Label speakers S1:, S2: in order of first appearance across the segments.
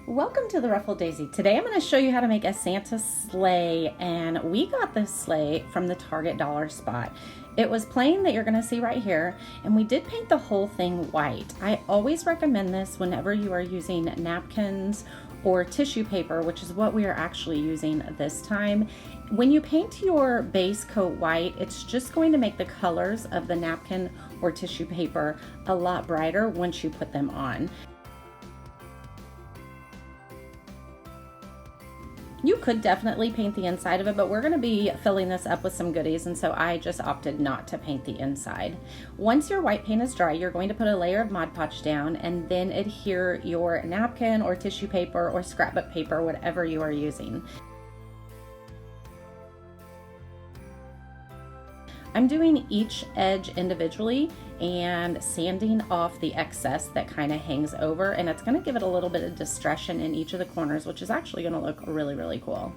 S1: Welcome to the Ruffled Daisy. Today I'm going to show you how to make a Santa sleigh, and we got this sleigh from the Target dollar spot. It was plain that you're going to see right here, and we did paint the whole thing white. I always recommend this whenever you are using napkins or tissue paper, which is what we are actually using this time. When you paint your base coat white, it's just going to make the colors of the napkin or tissue paper a lot brighter once you put them on. You could definitely paint the inside of it, but we're going to be filling this up with some goodies, and so I just opted not to paint the inside. Once your white paint is dry, you're going to put a layer of Mod Podge down and then adhere your napkin or tissue paper or scrapbook paper, whatever you are using. I'm doing each edge individually and sanding off the excess that kind of hangs over, and it's going to give it a little bit of distraction in each of the corners, which is actually going to look really cool.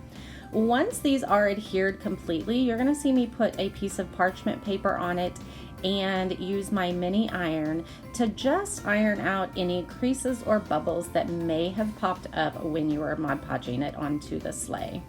S1: Once these are adhered completely, you're going to see me put a piece of parchment paper on it and use my mini iron to just iron out any creases or bubbles that may have popped up when you were Mod Podging it onto the sleigh.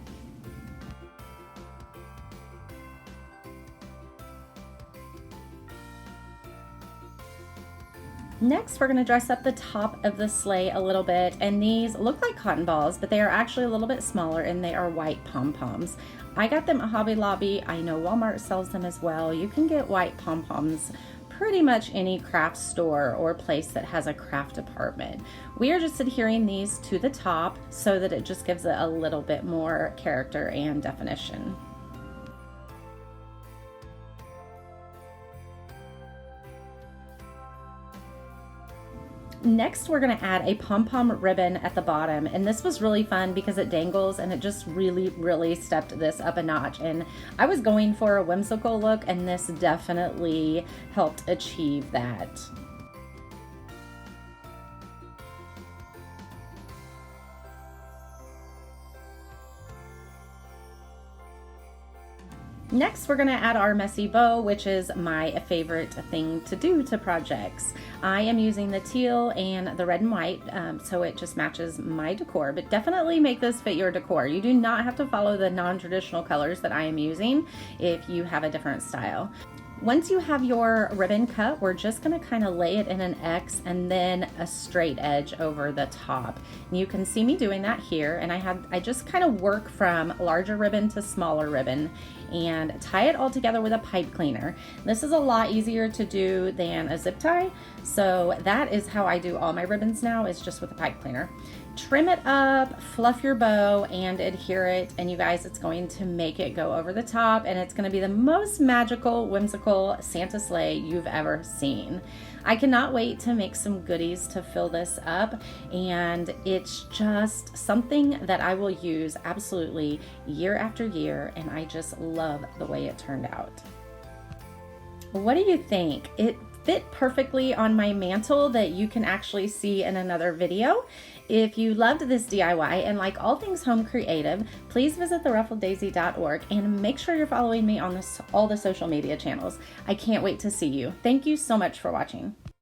S1: Next, we're going to dress up the top of the sleigh a little bit, and these look like cotton balls, but they are actually a little bit smaller, and they are white pom poms. I got them at Hobby Lobby. I know Walmart sells them as well. You can get white pom poms pretty much any craft store or place that has a craft department. We are just adhering these to the top so that it just gives it a little bit more character and definition. Next, we're going to add a pom-pom ribbon at the bottom, and this was really fun because it dangles and it just really stepped this up a notch. And I was going for a whimsical look, and this definitely helped achieve that. Next, we're going to add our messy bow, which is my favorite thing to do to projects. I am using the teal and the red and white, so it just matches my decor, but definitely make this fit your decor. You do not have to follow the non-traditional colors that I am using if you have a different style. Once you have your ribbon cut, we're just going to kind of lay it in an X and then a straight edge over the top. And you can see me doing that here, and I just kind of work from larger ribbon to smaller ribbon and tie it all together with a pipe cleaner. This is a lot easier to do than a zip tie, so that is how I do all my ribbons now, is just with a pipe cleaner. Trim it up, fluff your bow, and adhere it, and you guys, it's going to make it go over the top, and it's going to be the most magical, whimsical Santa sleigh you've ever seen. I cannot wait to make some goodies to fill this up, and it's just something that I will use absolutely year after year, and I just love the way it turned out. What do you think? It fit perfectly on my mantle that you can actually see in another video. If you loved this DIY and like all things home creative, please visit theruffleddaisy.org and make sure you're following me on all the social media channels. I can't wait to see you. Thank you so much for watching.